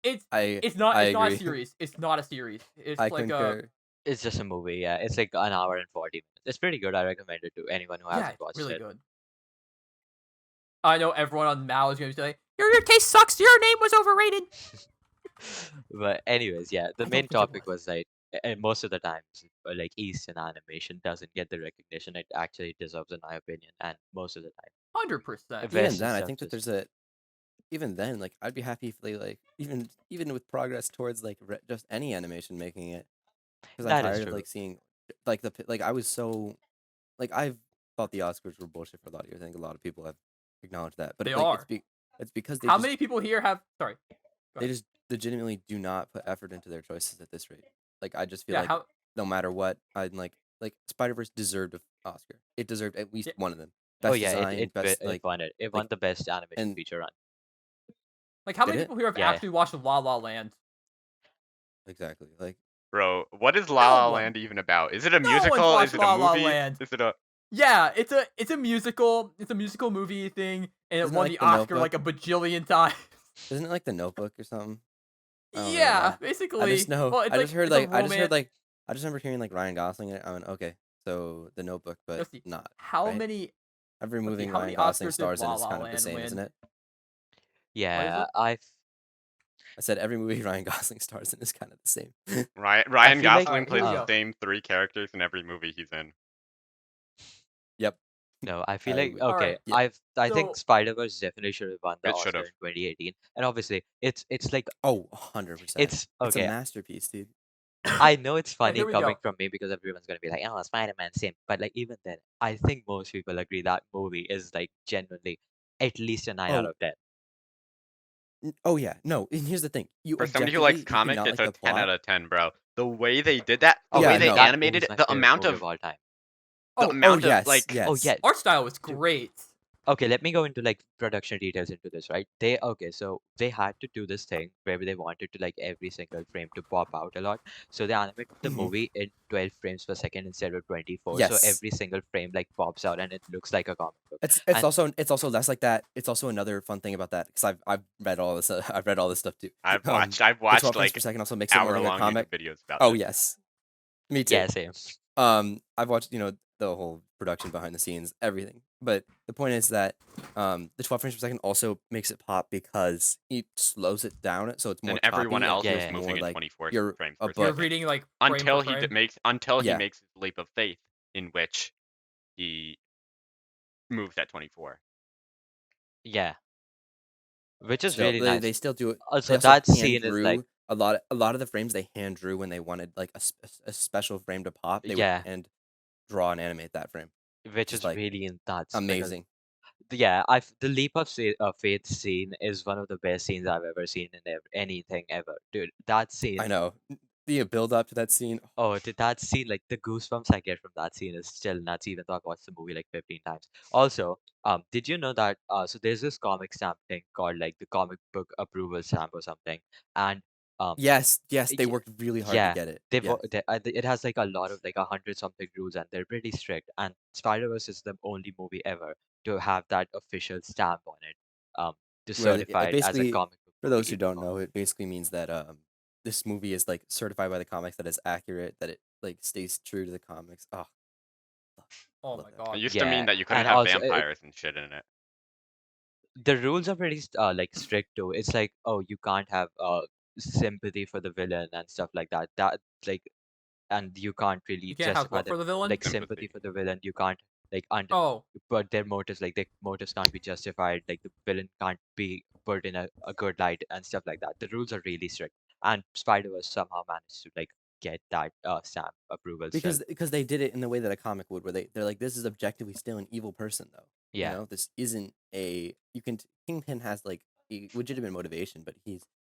It's I it's not I it's not a agree. series. It's not a series. It's I like concur. It's just a movie, yeah. It's like an hour and 40 minutes. It's pretty good. I recommend it to anyone who yeah, hasn't it's watched really it. good. I know everyone on Mao is gonna be like, your taste sucks. Your name was overrated. But anyways, yeah, the I don't main think it topic was. was like, and most of the times, like Eastern animation doesn't get the recognition it actually deserves, in my opinion. And most of the time, 100%. Even Western then, I stuff think that just there's a even then, like I'd be happy if they like even with progress towards like just any animation making it, because I'm that is tired of true. like seeing like like I was so like I've thought the Oscars were bullshit for a lot of years. I think a lot of people have acknowledged that, but They like are. it's because How many people here have? Sorry. Go they ahead. just legitimately do not put effort into their choices at this rate. Like I just feel Yeah. like How? no matter what, I'm like Spider-Verse deserved an Oscar. It deserved at least Yeah, one of them. Oh Best yeah, design, best it won it. It won like the best animated and feature run. like how did many it people here have Yeah. actually watched La La Land? exactly like Bro, what is La No La one. Land even about? Is it a No one's musical? watched Is it a La La movie? Land. Is it a Yeah, it's a musical. It's a musical movie thing, and it isn't it won like the The Oscar Notebook? like a bajillion times. Isn't it like The Notebook or something? I don't really Yeah, know. I basically. just know. Well, it's I like just heard it's a like. I just heard romance. like. I just remember hearing like Ryan Gosling in it. I went okay. So The Notebook, but Let's see. not How right. many? Every Let's see. movie How Ryan many Gosling Oscars did stars in La is La kind of the Land same, isn't win? it? What is Yeah, it? I I said every movie Ryan Gosling stars in is kind of the same. Ryan feel like Gosling Here plays we the go. same 3 characters in every movie he's in. Yep. no, I feel I like would. All okay. right. Yeah. I think So Spider-Verse definitely should have won the It should Oscar have. in 2018. And obviously, it's like Oh, 100%. it's It's a okay. masterpiece, dude. I know it's yeah, funny here we coming go. from me because everyone's gonna be like, "Oh, Spider-Man, same." But like even then, I think most people agree that movie is like genuinely at least a 9 out Oh, of 10. oh yeah. No, and here's the thing. You For somebody who likes objectively, you could comics, not it's like a the 10 out plot. of 10, bro. The way they did that, the Oh, Yeah, way they no. that animated movie's it, my the favorite amount movie of of all time. the Oh, amount of yes, like Oh yes. yeah, art style was dude. great. Okay, let me go into like production details into this, right? So they had to do this thing where they wanted to like every single frame to pop out a lot. So they animated the Mhm. movie in 12 frames per second instead of 24. So Yes. every single frame like pops out and it looks like a comic book. It's And also less like that. It's also another fun thing about that because I've read all this. I've read all this stuff too. I've watched The 12 frames per like second also makes it more like a hour-long comic. YouTube videos about Oh this. yes, me too. yeah, same. I've watched the whole production behind the scenes, everything. But the point is that the 12 frames per second also makes it pop because it slows it down, so it's more And everyone choppy and it else Yeah, is feels yeah. more moving in like 24 you're frames a per You're book. second reading like frame until for he frame. he Yeah. makes his leap of faith in which he moves at 24. Yeah, which is Still, really they nice. they still do it. Also, They also that hand scene is like, drew a lot of the frames they hand drew when they wanted like a special frame to pop. They would yeah, hand draw and animate that frame, which which is is like really nuts because amazing. yeah, the leap of faith scene is one of the best scenes I've ever seen in anything ever, dude. That scene, I know. The build up to that scene. oh, that scene, like the goosebumps I get from that scene is still nuts, even though I've watched the movie like 15 times. Also, did you know that? So there's this comic stamp thing called like the comic book approval stamp or something, and um, Yes, yes, they y- worked really hard to yeah, get it. they've Yes. it has like a lot of like 100 something rules, and they're pretty strict. And Spider-Verse is the only movie ever to have that official stamp on it, to Where certify it it as a basically, comic book for movie, those who even don't though. know, it basically means that this movie is like certified by the comics, that it's accurate, that it like stays true to the comics. Oh, Oh love my that. It god. used to mean Yeah, that you couldn't and have also vampires and shit in it. the rules are pretty like strict too. It's like, oh, you can't have sympathy for the villain and stuff like that. That like, and you can't You really can't have justify what them for the villain? like sympathy Sympathy. for the villain. You can't like under, Oh, but their motives like their motives can't be justified. Like the villain can't be put in a good light and stuff like that. The rules are really strict, and Spider-Verse somehow managed to like get that stamp approval still. because they did it in the way that a comic would, where they're like, this is objectively still an evil person, though. You Yeah, know, this isn't a Kingpin has like a legitimate motivation, but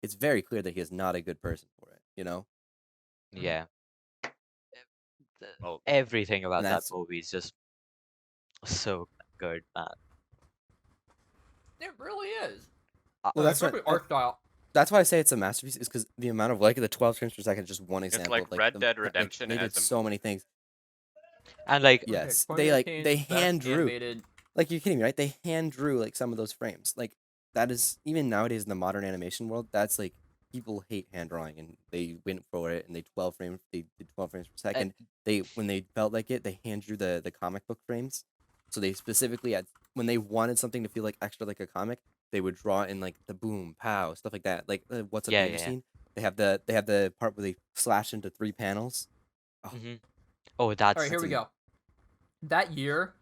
it's very clear that he is not a good person for it. You know, yeah. Well, Everything and about that that's movie is just so good, man. It really is. well, that's Especially what art style. that's why I say it's a masterpiece, is because the amount of like the 12 frames per second is just one it's example like of like Red the Dead like Redemption they as did a so movie. many things. And like, Okay, Yes, Corey they Kane's best hand drew. animated. Like, you're kidding me, right? They hand drew like some of those frames. Like, that is even nowadays in the modern animation world. That's like people hate hand drawing, and they went for it, and they did 12 frames per and second. They when they felt like it, they hand drew the comic book frames. So they specifically had when they wanted something to feel like extra like a comic, they would draw in like the boom, pow, stuff like that. Like the What's Up yeah, Danger yeah, yeah. scene. They have the part where they slash into 3 panels. Oh, hmm Oh, All right, that's here we go. That year,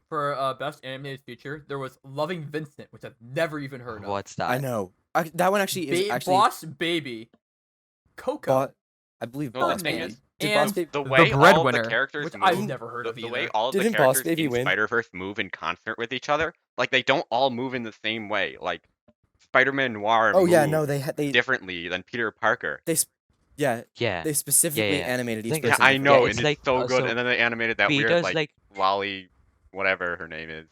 for best animated feature, there was Loving Vincent, which I've never even heard of. what's I that? know. That one actually is actually Boss Baby, Coco, bought. I believe No, the Boss thing Baby. is, Did Boss and Baby? the The way all of the Breadwinner, characters which I've move, never heard of the either. way all of the Didn't Boss characters Baby in win? Spider-Verse move in concert with each other, like they don't all move in the same way. Like Spider-Man Noir Oh yeah, moves no, they differently than Peter Parker. they sp- yeah, Yeah, they yeah, yeah, specifically yeah. animated The each thing Yeah, is, person I yeah, differently. know, it's and it's like so good. so And then they animated that weird Peter's like like Lolly, whatever her name is.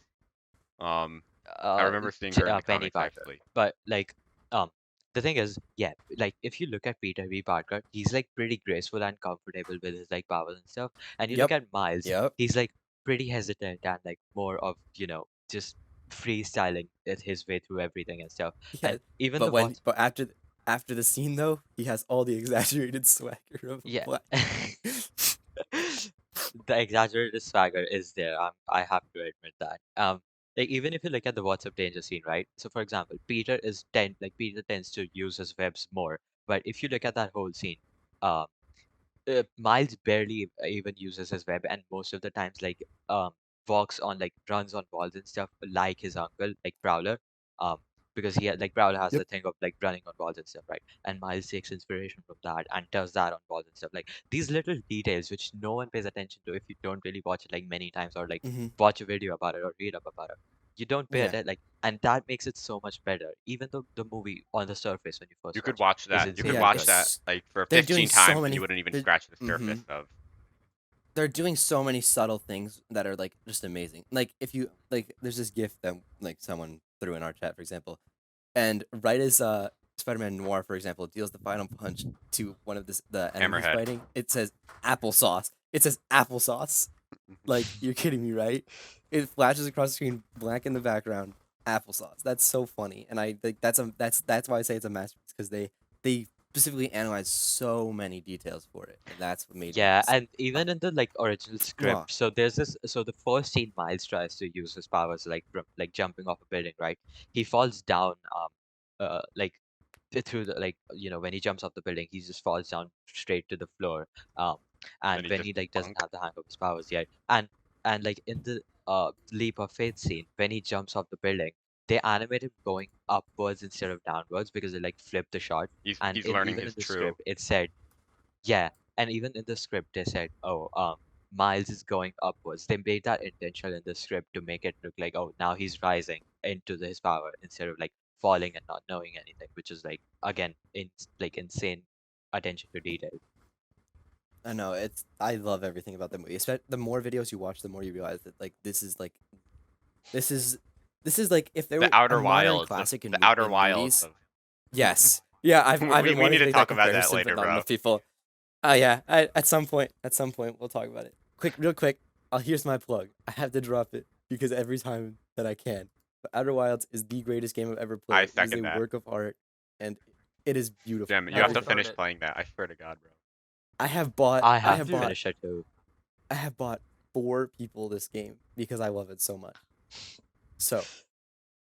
I remember seeing her in the Penny comics Parker. actually. But like, um, the thing is, yeah, like if you look at Peter B. Parker, he's like pretty graceful and comfortable with his like powers and stuff. And you look Yep, at Miles, yep. he's like pretty hesitant and like more of, just freestyling his way through everything and stuff. Yeah, And even but the what, after the scene though, he has all the exaggerated swagger of yeah. black. The exaggerated swagger is there. I have to admit that. Like even if you look at the What's Up Danger scene, right? So for example, Peter tends to use his webs more. But if you look at that whole scene, um, Miles barely even uses his web, and most of the times, like runs on walls and stuff, like his uncle, like Prowler, um, because Prowler has Yep. the thing of like running on walls and stuff, right? And Miles takes inspiration from that and does that on walls and stuff. Like these little details which no one pays attention to if you don't really watch it like many times or like Mm-hmm. watch a video about it or read up about it. You don't pay Yeah. attention, and that makes it so much better. Even though the movie on the surface when you You first could watch watch it is that. You could insanely Yeah, watch good. that like for they're doing 15 so times and many. you wouldn't even scratch the surface Mm-hmm. of. They're doing so many subtle things that are like just amazing. Like if you like, there's this GIF that like someone threw in our chat, for example, and right as Spider-Man Noir, for example, deals the final punch to one of the enemies Hammerhead. fighting, it says applesauce. It says applesauce. Like, you're kidding me, right? It flashes across the screen, black in the background, applesauce. That's so funny, and I think that's why I say it's a masterpiece, because they specifically analyzed so many details for it, and that's what made it Yeah, just and even in the like original mwah. script, so there's this. So the first scene, Miles tries to use his powers like from like jumping off a building, right? He falls down, like through the like when he jumps off the building, he just falls down straight to the floor. Um, Then and he when just he like doesn't bunk. have the hang of his powers yet, and like in the leap of faith scene, when he jumps off the building, they animate him going upwards instead of downwards because they like flip the shot. And He's learning even in his the true. script, it said yeah, and even in the script, they said, "Oh, Miles is going upwards." They made that intentional in the script to make it look like, "Oh, now he's rising into his power," instead of like falling and not knowing anything, which is like again, insane attention to detail. I know, I love everything about the movie. The more videos you watch, the more you realize that like this is like if there The were a Outer modern Wilds of classic the Outer in Wilds movies. of. Yes. Yeah, I've we been we need wanting to to make that talk about that comparison, but later, not bro. enough people. Oh yeah, at some point, we'll talk about it. Real quick. Here's my plug. I have to drop it because every time that I can. But Outer Wilds is the greatest game I've ever I played. It is second a that. work of art, and it is beautiful. Jim, you have Never to Everything. started finish it. playing that. I swear to God, bro. I have bought. I I have have to Dude. bought. finish it too. I have bought 4 people this game because I love it so much. So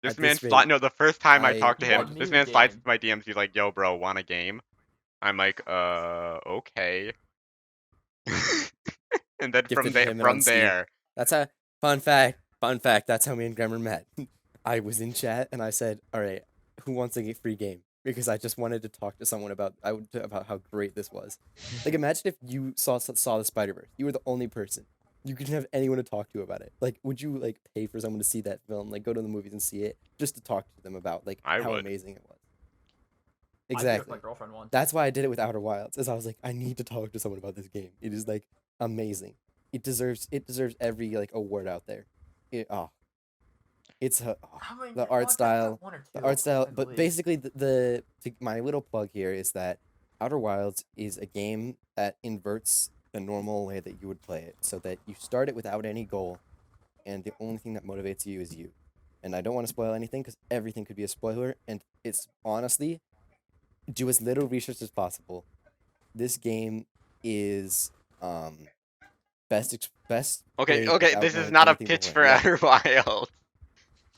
This at man this rate, no, the first time I talked to You bought him, me this the man slides game. into my DMs. He's like, "Yo, bro, want a game?" I'm like, okay." And then gifted to him and on from Steam. there, That's a fun fact. Fun fact. That's how me and Grammar met. I was in chat and I said, "All right, who wants a free game?" because I just wanted to talk to someone about how great this was. Like, imagine if you saw the Spider-Verse. You were the only person. You couldn't have anyone to talk to about it. Like, would you like pay for someone to see that film? Like, go to the movies and see it just to talk to them about like I how would. amazing it was. I did it with Exactly. my girlfriend once. That's why I did it with Outer Wilds. Is I was like, I need to talk to someone about this game. It is like amazing. It deserves every like award out there. It's How many the did- art oh, I style. got one or The two, art style, I but believe. basically my little plug here is that Outer Wilds is a game that inverts the normal way that you would play it, so that you start it without any goal, and the only thing that motivates you is you. And I don't want to spoil anything because everything could be a spoiler, and it's honestly do as little research as possible. This game is best Okay, played okay, without this is knowing not a anything pitch beforehand. for Yeah. Outer Wilds.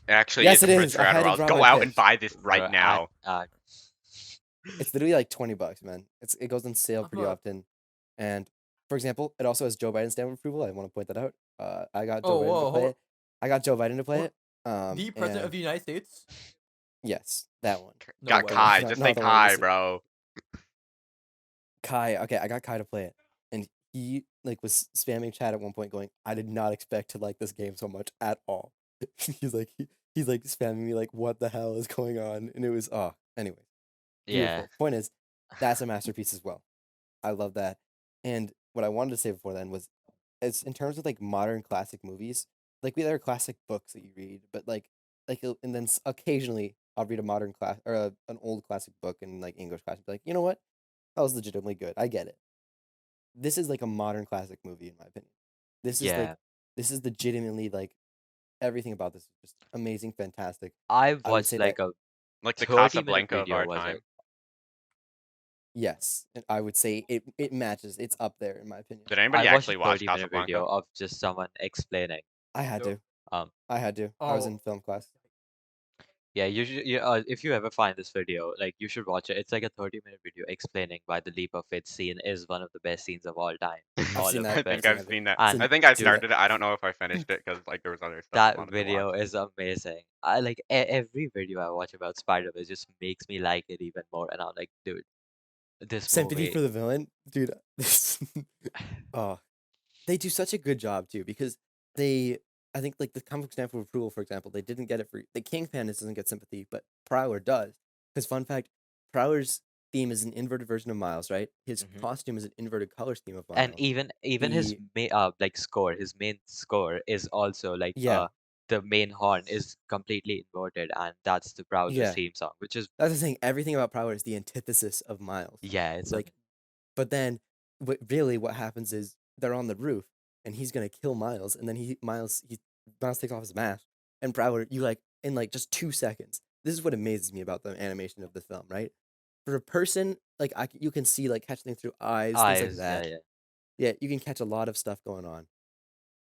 Actually, Yes, it's it a pitch is. for I Outer had to Wilds. draw Go my out and pitch. buy this right Bro, now. It's literally like $20, man. It goes on sale pretty Uh-huh. often, and for example, it also has Joe Biden's stamp of approval. I want to point that out. I got Joe Oh, Biden to whoa, play hold- it. I got Joe Biden to play hold- it. The president of And the United States. yes, that one. No Got way. Kai. Not- Just not say the one with the Kai, suit. bro. Kai. Okay, I got Kai to play it, and he like was spamming chat at one point, going, "I did not expect to like this game so much at all." He's like spamming me like, "What the hell is going on?" And it was anyway, beautiful. Yeah. Point is, that's a masterpiece as well. I love that. And what I wanted to say before then was, as in terms of like modern classic movies, like there are classic books that you read, but and then occasionally I'll read a modern class or an old classic book in like English class and be like, you know what, that was legitimately good. I get it. This is like a modern classic movie in my opinion. This is like Yeah. this is legitimately like everything about this is just amazing, fantastic. I I would watched say like that a Like the 30-minute Casablanca of video, our was time. it? yes, and I would say it matches. It's up there in my opinion. Did anybody I watched actually a watch 30-minute video Casablanca? of just someone explaining. I had Nope. to. I had to. I was Oh. in film class. Yeah, you should. If you ever find this video, like you should watch it. It's like a 30-minute video explaining why the leap of faith scene is one of the best scenes of all time. I've All seen of that. I the think best. I've seen that. And I think I dude, started it. I don't know if I finished it because like there was other stuff I that wanted to watch. video is amazing. I like every video I watch about Spider-Man just makes me like it even more. And I'm like, dude, this Sympathy movie. for the villain, dude. Oh, they do such a good job too because I think like the comic stamp of approval, for example, they didn't get it for the Kingpin doesn't get sympathy, but Prowler does. Because fun fact, Prowler's theme is an inverted version of Miles, right? His Mhm. costume is an inverted color scheme of Miles. And even his like score, his main score is also like Yeah. the main horn is completely inverted, and that's the Prowler's Yeah. theme song, which is That's the thing. Everything about Prowler is the antithesis of Miles. yeah, it's Like, but then what happens is they're on the roof and he's gonna kill Miles, and then Miles takes off his mask, and Prowler, you like in like just 2 seconds. This is what amazes me about the animation of the film, right? For a person like you can see like catch things through eyes, things like that. yeah. Yeah, you can catch a lot of stuff going on.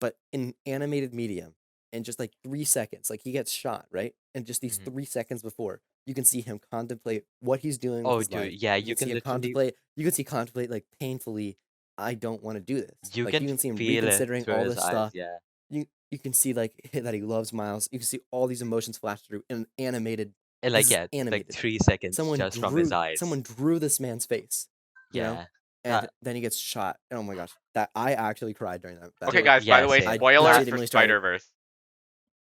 But in animated medium, in just like 3 seconds, like he gets shot, right? And just these Mhm. 3 seconds before, you can see him contemplate what he's doing with Oh, his dude, life. yeah, You you can see can him literally contemplate like painfully, I don't want to do this. you Like can you can see him feel it reconsidering through all his this eyes, stuff. yeah. You can see like that he loves Miles. You can see all these emotions flash through in an animated. And This like is yeah, like animated. 3 seconds Someone just from his drew eyes. someone drew this man's face. You know? Yeah. And then he gets shot. And oh my gosh, that I actually cried during that. Okay, Dude, guys. By yeah, the way, same. spoilers for legitimately started- Spider Verse.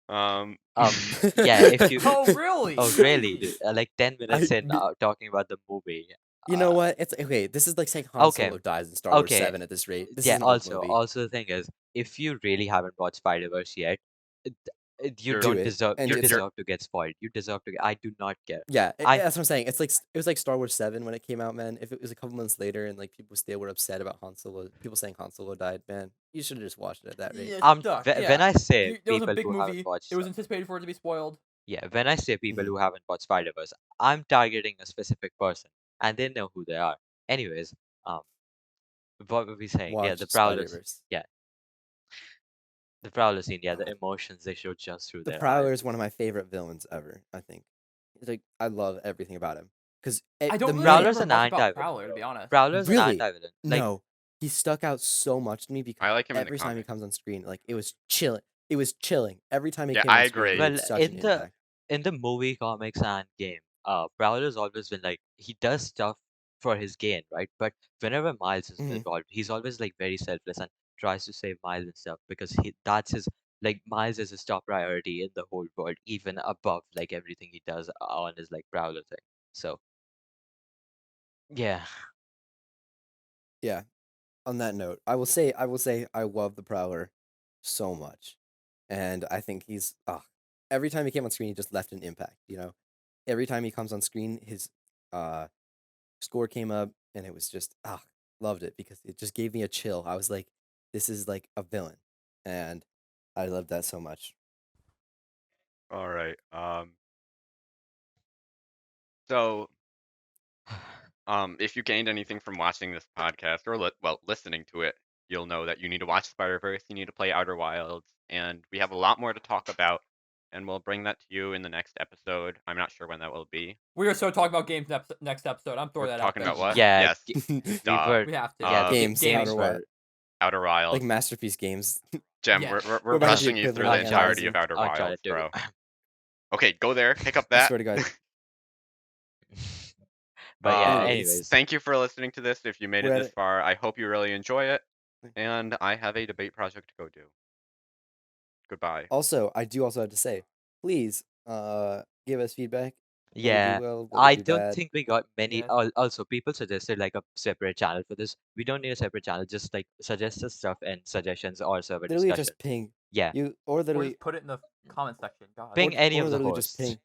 Yeah, if you Oh really? Oh really? Dude? Like 10 minutes in talking about the movie. You know what? It's okay. This is like saying Han Okay, Solo dies in Star Wars okay. 7 at this rate. This Yeah, is an old movie. also the thing is, if you really haven't watched Spider-Verse yet, you You're- don't Do it, deserve and you it's- deserve to get spoiled. You deserve to I do not care. Yeah, I- that's what I'm saying. It's like it was like Star Wars 7 when it came out, man. If it was a couple months later and like people still were upset about Han Solo, people saying Han Solo died, man, you should have just watched it at that rate. Yeah, duck, when yeah. I say There was a people big who movie. haven't watched It was anticipated for it to be spoiled. yeah, when I say people Mhm. who haven't watched Spider-Verse, I'm targeting a specific person, and they know who they are. Anyways, what were we saying? Yeah, Watch the Prowler, Spider-Verse. the Prowler scene. Yeah, the emotions they show just through The their Prowler eyes. is one of my favorite villains ever. I think. It's like I love everything about him because I don't really Prowler's remember an much about anti-villain, Prowler, to be honest. Prowler's an Really? anti-villain. Like, no, he stuck out so much to me because I like him in the every time he comics. comes on screen, like it was chilling. It was chilling every time he Yeah, came on I screen. agree. He had Well, such an impact. in the movie, comics, and game, Prowler's always been like he does stuff for his gain, right? But whenever Miles is Mhm. involved, he's always like very selfless and tries to save Miles and stuff because that's his like Miles is his top priority in the whole world, even above like everything he does on his like Prowler thing. So yeah. Yeah. On that note, I will say I love the Prowler so much. And I think he's every time he came on screen he just left an impact, you know. Every time he comes on screen his uh score came up and it was just loved it because it just gave me a chill. I was like, this is like a villain. And I loved that so much. All right. So if you gained anything from watching this podcast or listening to it, you'll know that you need to watch Spider-Verse, you need to play Outer Wilds, and we have a lot more to talk about, and we'll bring that to you in the next episode. I'm not sure when that will be. We are so talking about games next episode. I'm throwing We're that out talking there. about what? Yeah, Yes. we Duh. were We have to. yeah, Games, games Outer were Wild. Outer Wilds. Like masterpiece games. Jem, Yeah. we're What about the rushing you through the equivalent entirety of analysis? Outer I'll try Wilds, to do. bro. Okay, go there, pick up I that. swear to God. But yeah, Anyways. anyways. Thank you for listening to this. If you made We're it at this it. far, I hope you really enjoy it. And I have a debate project to go do. Goodbye. Also, I do also have to say, please give us feedback. What we Yeah, do well, what we I do don't bad. think we got many. Yes. Also, people suggested like a separate channel for this. We don't need a separate channel. Just like suggest us stuff and suggestions or server Literally discussion. just ping. Yeah, You or Or literally just put it in the comment section. God. ping any or of the literally just hosts. ping.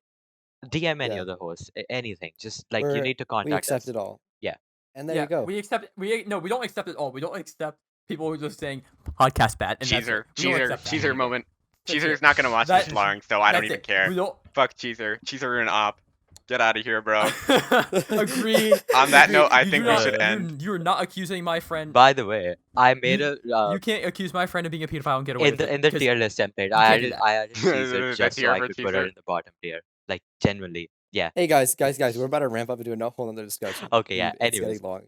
DM any Yeah. of the hosts. Anything. Just like you We're- need to We contact accept us. it all. Yeah. And there you go. We accept. We don't accept it all. We don't accept people who are just saying podcast bad. And that's it. We don't accept that. Cheeser moment. That's Cheeser's it. not gonna watch That- this long, so I don't That's even it. care. We don't. Fuck Cheeser. Cheeser an op. Get out of here, bro. Agreed. On that Agreed. note, I You think do we not- should end. You're not accusing my friend. By the way, I made You can't accuse my friend of being a pedophile and get away in with the it. in the 'cause tier list template. can't do that. I added Caesar The just so tier I for could put her Caesar? in the bottom tier. Like genuinely, yeah. Hey guys, we're about to ramp up into a whole other discussion. Okay, yeah. It's Anyways, getting long.